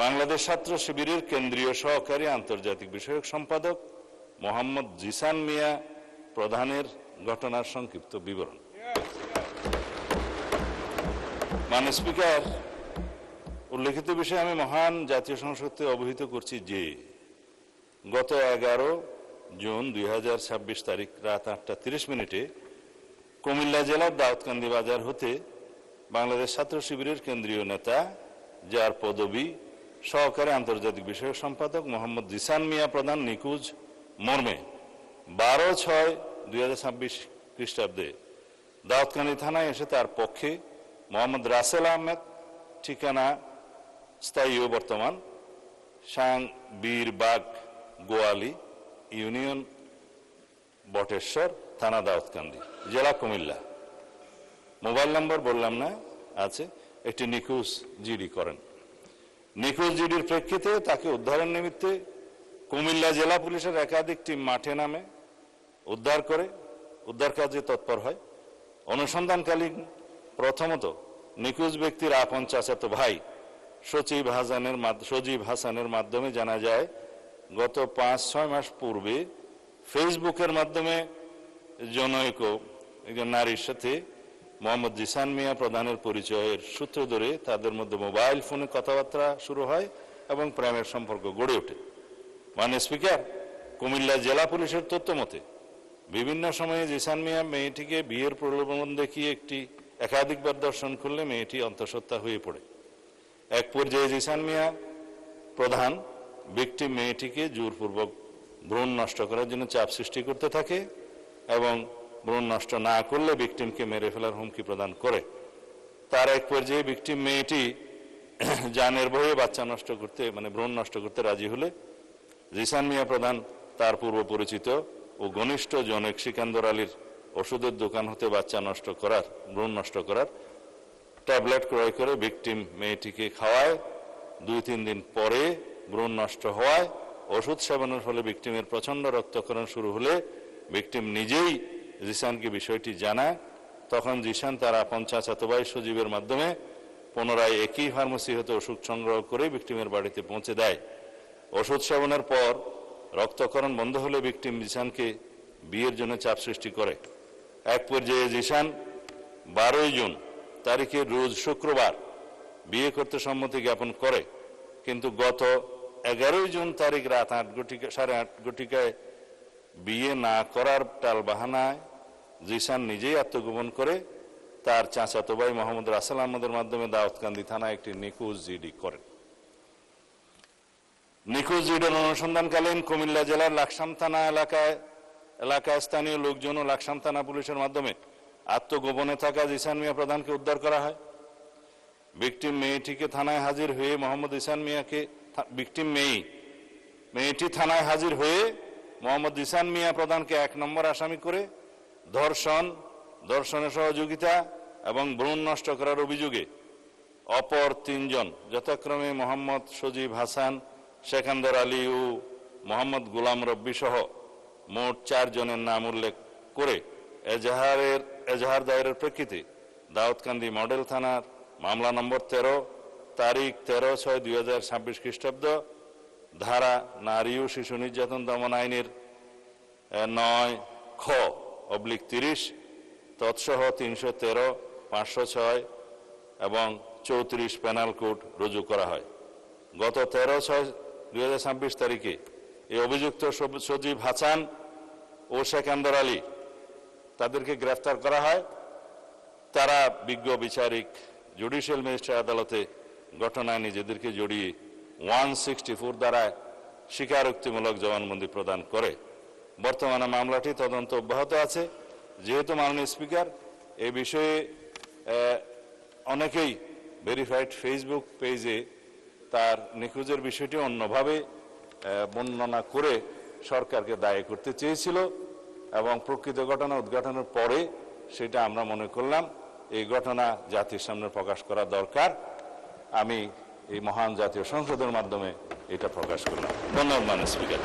বাংলাদেশ ছাত্র শিবিরের কেন্দ্রীয় সহকারী আন্তর্জাতিক বিষয়ক সম্পাদক মোহাম্মদ জিসান মিয়া প্রধানের ঘটনার সংক্ষিপ্ত বিবরণ। মাননীয় স্পিকার, উল্লেখিত বিষয়ে আমি মহান জাতীয় সংসদকে অবহিত করছি যে গত 11 জুন 2026 তারিখ রাত 8:30 কুমিল্লা জেলার দাউদকান্দি বাজার হতে বাংলাদেশ ছাত্র শিবিরের কেন্দ্রীয় নেতা, যার পদবি সহকারী আন্তর্জাতিক বিষয়ক সম্পাদক মোহাম্মদ জিসান মিয়া প্রধান নিখোঁজ মর্মে 12/6/2026 খ্রিস্টাব্দে দাউদকান্দি থানায় এসে তার পক্ষে মোহাম্মদ রাসেল আহমেদ, ঠিকানা স্থায়ী ও বর্তমান বীরবাগ গোয়ালি ইউনিয়ন বটেশ্বর থানা দাউদকান্দি জেলা কুমিল্লা, মোবাইল নম্বর বললাম না আছে, একটি নিখোঁজ জিডি করেন। নিখোঁজ জিডির প্রেক্ষিতে তাকে উদ্ধারের নিমিত্তে কুমিল্লা জেলা পুলিশের একাধিক টিম মাঠে নামে উদ্ধার কাজে তৎপর হয়। অনুসন্ধানকালীন প্রথমত নিখোঁজ ব্যক্তির আপন চাচাতো ভাই সজীব হাসানের মাধ্যমে জানা যায় গত 5-6 মাস পূর্বে ফেসবুকের মাধ্যমে জনৈক একজন নারীর সাথে মোহাম্মদ জিসান মিয়া প্রধানের পরিচয়ের সূত্র ধরে তাদের মধ্যে মোবাইল ফোনে কথাবার্তা শুরু হয় এবং প্রেমের সম্পর্ক গড়ে ওঠে। মাননীয় স্পিকার, কুমিল্লা জেলা পুলিশের তথ্য মতে বিভিন্ন সময়ে জিসান মিয়া মেয়েটিকে বিয়ের প্রলোভন দেখিয়ে একাধিকবার দর্শন করলে মেয়েটি অন্তঃসত্ত্বা হয়ে পড়ে। এক পর্যায়ে জিসান মিয়া প্রধান ভিকটিম মেয়েটিকে জোরপূর্বক ভ্রূণ নষ্ট করার জন্য চাপ সৃষ্টি করতে থাকে এবং ভ্রূণ নষ্ট না করলে ভিকটিমকে মেরে ফেলার হুমকি প্রদান করে। তার এক পর্যায়ে ভিকটিম মেয়েটি জানের ভয়ে বাচ্চা নষ্ট করতে ভ্রূণ নষ্ট করতে রাজি হলে জিসান মিয়া প্রধান তার পূর্ব পরিচিত ও ঘনিষ্ঠ জনৈক সিকান্দর আলীর ওষুধের দোকান হতে ভ্রূণ নষ্ট করার ট্যাবলেট ক্রয় করে ভিকটিম মেয়েটিকে খাওয়ায়। 2-3 দিন পরে ভ্রূণ নষ্ট হওয়ায় ওষুধ সেবনের ফলে ভিকটিমের প্রচন্ড রক্তক্ষরণ শুরু হলে ভিকটিম নিজেই জিসানকে বিষয়টি জানায়। তখন জিসান তার আপন চাচাতো ভাই সজীবের মাধ্যমে পুনরায় একই ফার্মেসি হতে ওষুধ সংগ্রহ করে ভিকটিমের বাড়িতে পৌঁছে দেয়। ওষুধ সেবনের পর রক্তক্ষরণ বন্ধ হলে ভিকটিম জিসানকে বিয়ের জন্য চাপ সৃষ্টি করে। এক পর্যায়ে জিসান 12 জুন তারিখে রোজ শুক্রবার বিয়ে করতে সম্মতি জ্ঞাপন করে, কিন্তু গত 11 জুন তারিখ রাত 8:30 বিয়ে না করার টালবাহানায় জিসান নিজেই আত্মগোপন করে তার চাচাতো ভাই মোহাম্মদ রাসেল আহমদের মাধ্যমে দাউদকান্দি থানায় একটি নিখোঁজ জিডি করেন। নিখোঁজ জিডির অনুসন্ধানকালীন কুমিল্লা জেলার লাকসাম থানা এলাকায় স্থানীয় লোকজন ও লাকসাম থানা পুলিশের মাধ্যমে আত্মগোপনে থাকা জিসান মিয়া প্রধানকে উদ্ধার করা হয়। ভিকটিম মেয়েটিকে থানায় হাজির হয়ে মোহাম্মদ জিসান মিয়াকে মেয়েটি থানায় হাজির হয়ে মোহাম্মদ জিসান মিয়া প্রধানকে 1 নম্বর আসামি করে ধর্ষণে সহযোগিতা এবং ভ্রূণ নষ্ট করার অভিযোগে অপর 3 জন যথাক্রমে মোহাম্মদ সজীব হাসান, সিকান্দর আলী ও মোহাম্মদ গোলাম রব্বি সহ মোট 4 জনের নাম উল্লেখ করে এজাহার দায়েরের প্রেক্ষিতে দাউদকান্দি মডেল থানার মামলা নম্বর 13 তারিখ 13/6/2026 খ্রিস্টাব্দ ধারা নারী ও শিশু নির্যাতন দমন আইনের 9(খ)/30 তৎসহ 313, 506 এবং 34 পেনাল কোড রুজু করা হয়। গত 13/6/2026 তারিখে এই অভিযুক্ত সজীব হাসান ও সিকান্দর আলী তাদেরকে গ্রেফতার করা হয়। তারা বিজ্ঞ বিচারিক জুডিশিয়াল ম্যাজিস্ট্রেট আদালতে ঘটনায় নিজেদেরকে জড়িয়ে 164 দ্বারা স্বীকারোক্তিমূলক জবানবন্দি প্রদান করে। বর্তমানে মামলাটি তদন্ত অব্যাহত আছে। যেহেতু মাননীয় স্পিকার, এই বিষয়ে অনেকেই ভেরিফাইড ফেসবুক পেজে তার নিখোঁজের বিষয়টি অন্যভাবে বর্ণনা করে সরকারকে দায়ী করতে চেয়েছিল এবং প্রকৃত ঘটনা উদ্ঘাটনের পরে সেটা আমরা মনে করলাম এই ঘটনা জাতির সামনে প্রকাশ করা দরকার। আমি এই মহান জাতীয় সংসদের মাধ্যমে এটা প্রকাশ করলাম। ধন্যবাদ মাননীয় স্পিকার।